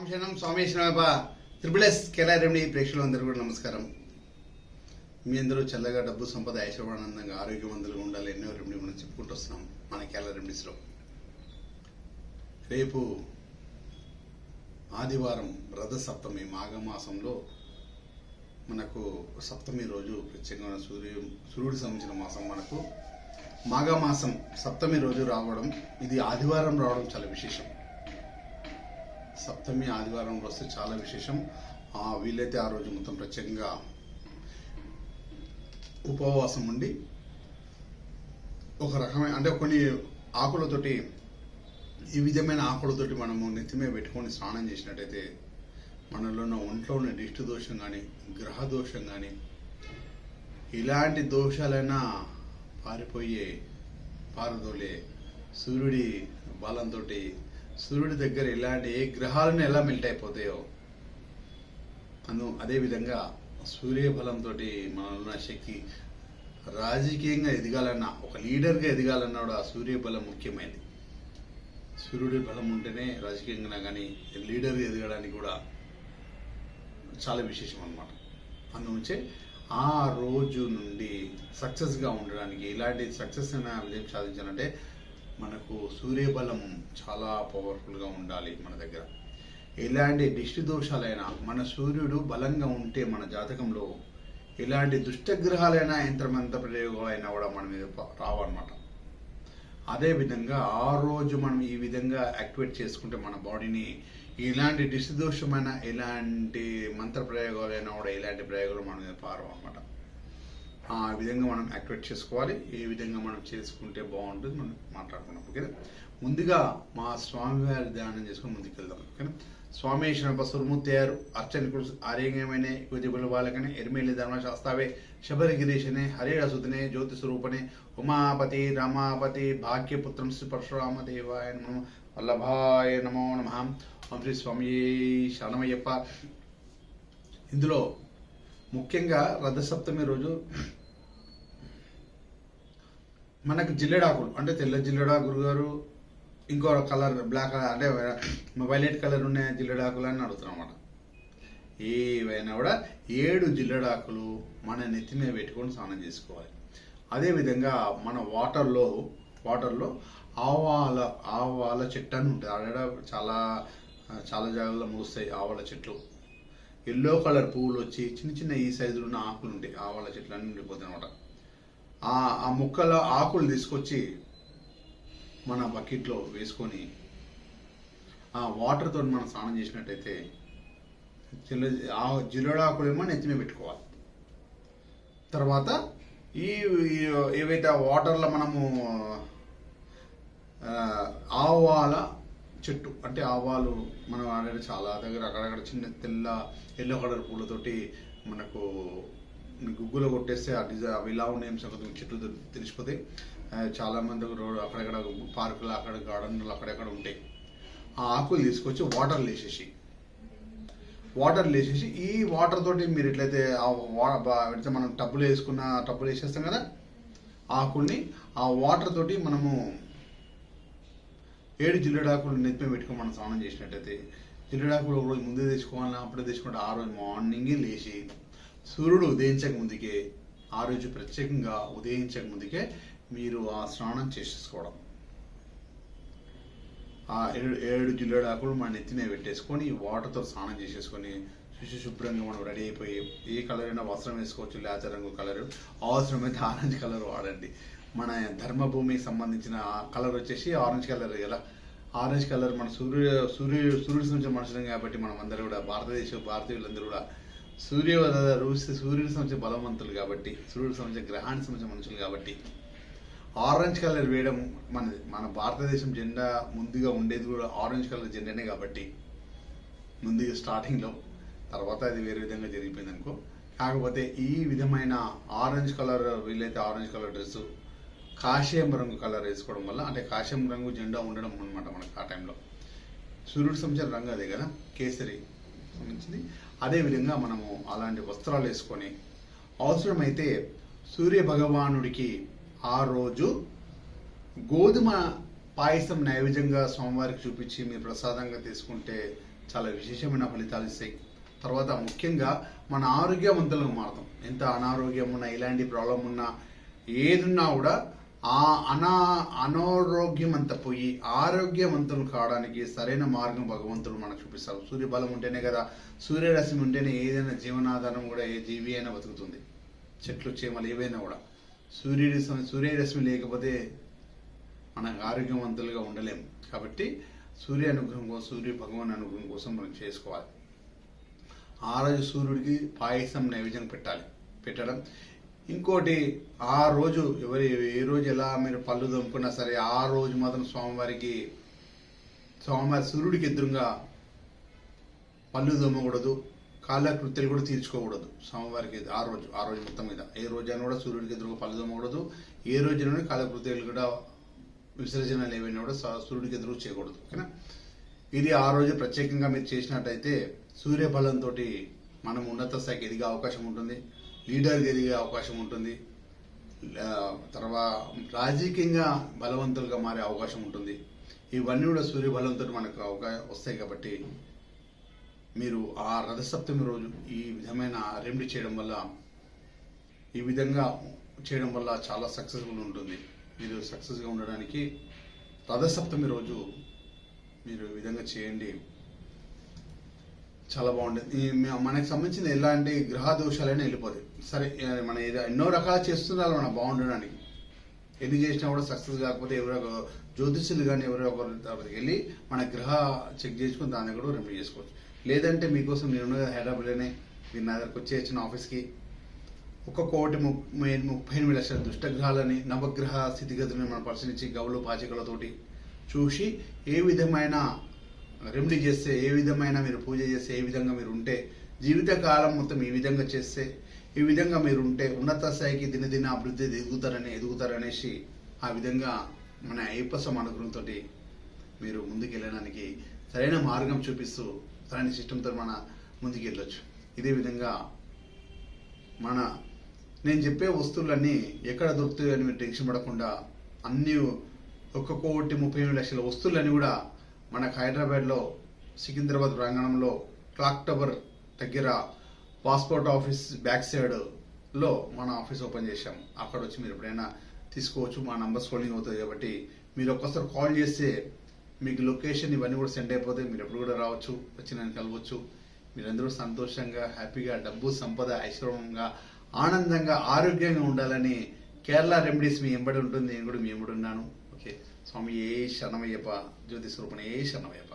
శనం స్వామేశ్వర triple Kerala remedy ప్రేక్షకులందరూ కూడా నమస్కారం. మీ అందరూ చల్లగా డబ్బు సంపద ఐశ్వర్యానందంగా ఆరోగ్యవంతులుగా ఉండాలి. ఎన్నో రెమెడీ మనం చెప్పుకుంటూ వస్తున్నాం మన కేరళ రెమెడీస్లో. రేపు ఆదివారం రథ సప్తమి, మాఘమాసంలో మనకు సప్తమి రోజు ప్రత్యేకంగా సూర్యుడికి సంబంధించిన మాసం. మనకు మాఘమాసం సప్తమి రోజు రావడం, ఇది ఆదివారం రావడం చాలా విశేషం. సప్తమి ఆదివారం వస్తే చాలా విశేషం. వీలైతే ఆ రోజు మొత్తం ప్రత్యేకంగా ఉపవాసం ఉండి ఒక రకమైన అంటే కొన్ని ఆకులతోటి, ఈ విధమైన ఆకులతోటి మనము నెత్తిమే పెట్టుకొని స్నానం చేసినట్టయితే మనలో ఉన్న ఒంట్లో ఉన్న దిష్టి దోషం కానీ గ్రహ దోషం కానీ ఇలాంటి దోషాలైనా పారదోలే సూర్యుడి బలంతో, సూర్యుడి దగ్గర ఇలాంటి ఏ గ్రహాలను ఎలా మెల్ట్ అయిపోతాయో అదేవిధంగా సూర్య బలంతో మనలో శక్తి రాజకీయంగా ఎదగాలన్నా, ఒక లీడర్గా ఎదగాలన్నా కూడా సూర్య బలం ముఖ్యమైనది. సూర్యుడి బలం ఉంటేనే రాజకీయంగా కానీ లీడర్గా ఎదగడానికి కూడా చాలా విశేషం అన్నమాట. అందునుంచే ఆ రోజు నుండి సక్సెస్గా ఉండడానికి, ఇలాంటి సక్సెస్ అయిన విజయం సాధించాలంటే మనకు సూర్యబలం చాలా పవర్ఫుల్గా ఉండాలి. మన దగ్గర ఎలాంటి దిష్టి దోషాలైనా మన సూర్యుడు బలంగా ఉంటే మన జాతకంలో ఎలాంటి దుష్టగ్రహాలైనా యంత్రమంత ప్రయోగాలైనా కూడా మన మీద రావన్నమాట. అదేవిధంగా ఆ రోజు మనం ఈ విధంగా యాక్టివేట్ చేసుకుంటే మన బాడీని ఇలాంటి దిష్టి దోషమైన ఎలాంటి మంత్ర ప్రయోగాలైనా కూడా ఇలాంటి ప్రయోగాలు మన మీద పారవు అనమాట. ఆ విధంగా మనం యాక్టివేట్ చేసుకోవాలి. ఏ విధంగా మనం చేసుకుంటే బాగుంటుంది మనం మాట్లాడుకున్నాం. ఓకేనా, ముందుగా మా స్వామివారి ధ్యానం చేసుకుని ముందుకెళ్దాం. ఓకేనా, స్వామేశ్వర సుర్ముత్యారు అర్చన ఆరోగ్యమైన యువతిబుల బాలకనే ఎర్మేలి ధర్మశాస్త్రావే శబరిగిరీశనే హరిరసుతనే జ్యోతి స్వరూపనే ఉమాపతి రమాపతి భాగ్యపుత్రం శ్రీ పరశురామ దేవాయ నమో వల్లభాయ నమో నమః. ఓం శ్రీ స్వామి శరణమయ్యప్ప. ఇందులో ముఖ్యంగా రథసప్తమి రోజు మనకు జిల్లెడాకులు అంటే తెల్ల జిల్లెడాకులు గారు, ఇంకో కలర్ బ్లాక్ అంటే వైలెట్ కలర్ ఉన్న జిల్లెడాకులు అని అడుగుతున్నాం అన్నమాట. ఏవైనా కూడా 7 జిల్లెడాకులు మన నెత్తి మీద పెట్టుకొని స్నానం చేసుకోవాలి. అదేవిధంగా మన వాటర్లో ఆవాల చెట్టు అని ఉంటుంది. ఆడ చాలా జాగాల్లో మూస్తాయి ఆవాల చెట్లు. ఎల్లో కలర్ పువ్వులు వచ్చి చిన్న చిన్న ఈ సైజులో ఉన్న ఆకులు ఉంటాయి. ఆవాల చెట్లు అన్నీ ఉండిపోతాయి అనమాట. ఆ ముక్కల ఆకులు తీసుకొచ్చి మన బకెట్లో వేసుకొని ఆ వాటర్తో మనం స్నానం చేసినట్టయితే జిల్లెడాకులేమో నెత్తిమే పెట్టుకోవాలి. తర్వాత ఏవైతే ఆ వాటర్లో మనము ఆవాల చెట్టు అంటే ఆవాలు మనం ఆల్రెడీ చాలా దగ్గర అక్కడక్కడ చిన్న తెల్ల ఎల్లో కలర్ పూలతోటి మనకు గుగ్గులో కొట్టేస్తే అవి ఇలా ఉన్నాయి సంగతి చెట్లు తెలిసిపోతాయి. చాలా మంది రోడ్ అక్కడక్కడ పార్కులు అక్కడ గార్డెన్లు అక్కడెక్కడ ఉంటాయి. ఆ ఆకులు తీసుకొచ్చి వాటర్లు వేసేసి ఈ వాటర్ తోటి మీరు ఎట్లయితే మనం టబ్బులు వేసేస్తాం కదా, ఆకుల్ని ఆ వాటర్ తోటి మనము 7 జిల్లెడాకులు నెత్తిమే పెట్టుకొని మనం స్నానం చేసినట్టయితే, జిల్లెడాకులు ఒక రోజు ముందే తెచ్చుకోవాలన్నా అప్పుడే తెచ్చుకుంటే ఆ రోజు మార్నింగే లేచి సూర్యుడు ఉదయించక ముందుకే, ఆ రోజు ప్రత్యేకంగా ఉదయించక ముందుకే మీరు ఆ స్నానం చేసేసుకోవడం. ఆ 7 జిల్లెడాకులు మన నెత్తినే పెట్టేసుకొని వాటర్తో స్నానం చేసేసుకొని శుభ్రంగా మనం రెడీ అయిపోయి, ఏ కలర్ అయినా వస్త్రం వేసుకోవచ్చు, లేత రంగు కలరు, అవసరమైతే ఆరెంజ్ కలర్ వాడండి. మన ధర్మభూమికి సంబంధించిన కలర్ వచ్చేసి ఆరెంజ్ కలర్ కదా. ఆరెంజ్ కలర్ మన సూర్యుడి సంబంధించిన మనుషులం కాబట్టి మనం అందరూ కూడా భారతీయులందరూ కూడా సూర్యుడి సంబంధించిన బలవంతులు కాబట్టి, సూర్యుడికి సంబంధించిన గ్రహానికి సంబంధించిన మనుషులు కాబట్టి ఆరెంజ్ కలర్ వేయడం మన భారతదేశం జెండా ముందుగా ఉండేది కూడా ఆరెంజ్ కలర్ జెండానే కాబట్టి ముందుగా స్టార్టింగ్లో. తర్వాత అది వేరే విధంగా జరిగిపోయింది అనుకో. కాకపోతే ఈ విధమైన ఆరెంజ్ కలర్, వీలైతే ఆరెంజ్ కలర్ డ్రెస్సు, కాషాయం రంగు కలర్ వేసుకోవడం వల్ల, అంటే కాషాయం రంగు జెండా ఉండడం అనమాట మనకు ఆ టైంలో. సూర్యుడికి సంబంధించిన రంగు అదే కదా, కేసరి సంబంధించింది. అదేవిధంగా మనము అలాంటి వస్త్రాలు వేసుకొని అవసరమైతే సూర్య భగవానుడికి ఆ రోజు గోధుమ పాయసం నైవేద్యంగా స్వామివారికి చూపించి మీరు ప్రసాదంగా తీసుకుంటే చాలా విశేషమైన ఫలితాలు ఇస్తాయి. తర్వాత ముఖ్యంగా మన ఆరోగ్యవంతులుగా మారుతాం. ఎంత అనారోగ్యం ఉన్నా, ఎలాంటి ప్రాబ్లం ఉన్నా, ఏదున్నా కూడా ఆ అనారోగ్యం అంతా పోయి ఆరోగ్యవంతులు కావడానికి సరైన మార్గం భగవంతుడు మనకు చూపిస్తారు. సూర్యబలం ఉంటేనే కదా, సూర్యరశ్మి ఉంటేనే ఏదైనా జీవనాధారం కూడా ఏ జీవి అయినా బతుకుతుంది. చెట్లు చేమలు ఏవైనా కూడా సూర్యరశ్మి లేకపోతే మనకు ఆరోగ్యవంతులుగా ఉండలేము. కాబట్టి సూర్య అనుగ్రహం కోసం, సూర్య భగవాన్ అనుగ్రహం కోసం మనం చేసుకోవాలి. ఆ రోజు సూర్యుడికి పాయసం నైవేద్యం పెట్టడం. ఇంకోటి, ఆ రోజు ఏ రోజు ఎలా మీరు పళ్ళు దొమ్ముకున్నా సరే, ఆ రోజు మాత్రం స్వామివారి సూర్యుడికి ఎదురుగా పళ్ళు దొమ్మకూడదు, కాళ్ళ కృత్యాలు కూడా తీర్చుకోకూడదు. స్వామివారికి ఆ రోజు మొత్తం మీద ఏ రోజైనా కూడా సూర్యుడికి ఎదురుగా పళ్ళు దొమ్మకూడదు. ఏ రోజున కాళ్ళ కృత్యాలు కూడా విసర్జనలు ఏవైనా కూడా సూర్యుడికి ఎదురు చేయకూడదు. ఓకేనా? ఇది ఆ రోజు ప్రత్యేకంగా మీరు చేసినట్టయితే సూర్యబలంతో మనం ఉన్నత స్థాయికి ఎదిగే అవకాశం ఉంటుంది, లీడర్గా ఎదిగే అవకాశం ఉంటుంది, తర్వాత రాజకీయంగా బలవంతులుగా మారే అవకాశం ఉంటుంది. ఇవన్నీ కూడా సూర్యబలంతో మనకు వస్తాయి. కాబట్టి మీరు ఆ రథసప్తమి రోజు ఈ విధమైన రెమెడీ ఈ విధంగా చేయడం వల్ల చాలా సక్సెస్ఫుల్ ఉంటుంది. మీరు సక్సెస్గా ఉండడానికి రథసప్తమి రోజు మీరు ఈ విధంగా చేయండి. చాలా బాగుంటుంది. మనకు సంబంధించిన ఎలాంటి గ్రహ దోషాలైనా వెళ్ళిపోతాయి. సరే, మనం ఎన్నో రకాలు చేస్తున్నారు మనం బాగుండడానికి. ఎన్ని చేసినా కూడా సక్సెస్ కాకపోతే ఎవరో జ్యోతిష్యులు కానీ ఎవరో ఒకరి దగ్గరికి వెళ్ళి మన గ్రహ చెక్ చేసుకుని దాన్ని కూడా రెమెడీ చేసుకోవచ్చు. లేదంటే మీకోసం నేను హైదరాబాద్లోనే మీరు నా దగ్గరకు వచ్చేసిన ఆఫీస్కి 1,38 లక్షల దుష్టగ్రహాలని, నవగ్రహ స్థితిగతులను మనం పరిశీలించి గౌలు పాచికలతోటి చూసి ఏ విధమైన రెమెడీ చేస్తే, ఏ విధమైన మీరు పూజ చేస్తే, ఏ విధంగా మీరు ఉంటే, జీవితకాలం మొత్తం ఈ విధంగా చేస్తే, ఈ విధంగా మీరు ఉంటే ఉన్నత స్థాయికి దినదిన అభివృద్ధి ఎదుగుతారనేసి ఆ విధంగా మన అయ్యప్ప అనుగ్రహంతో మీరు ముందుకు వెళ్ళడానికి సరైన మార్గం చూపిస్తూ సరైన సిస్టంతో మన ముందుకు వెళ్ళొచ్చు. ఇదే విధంగా నేను చెప్పే వస్తువులన్నీ ఎక్కడ దొరుకుతాయని మీరు టెన్షన్ పడకుండా అన్ని 1,38 లక్షల వస్తువులన్నీ కూడా మనకు హైదరాబాద్లో సికింద్రాబాద్ ప్రాంగణంలో క్లాక్ టవర్ దగ్గర పాస్పోర్ట్ ఆఫీస్ బ్యాక్ సైడ్లో మన ఆఫీస్ ఓపెన్ చేశాం. అక్కడ వచ్చి మీరు ఎప్పుడైనా తీసుకోవచ్చు. మా నంబర్ స్క్రోలింగ్ అవుతుంది కాబట్టి మీరు ఒక్కసారి కాల్ చేస్తే మీకు లొకేషన్ ఇవన్నీ కూడా సెండ్ అయిపోతాయి. మీరు ఎప్పుడు కూడా రావచ్చు, వచ్చి నన్ను కలవచ్చు. మీరందరూ సంతోషంగా, హ్యాపీగా, డబ్బు, సంపద, ఐశ్వర్యంగా, ఆనందంగా, ఆరోగ్యంగా ఉండాలని కేరళ రెమెడీస్ మీ ఎంబడి ఉంటుంది. నేను కూడా మీ ఎంబడి ఉన్నాను. ఓకే, స్వామి ఏ శరణమయ్యప్ప, జ్యోతి స్వరూపణ ఏ శరణమయ్యప్ప.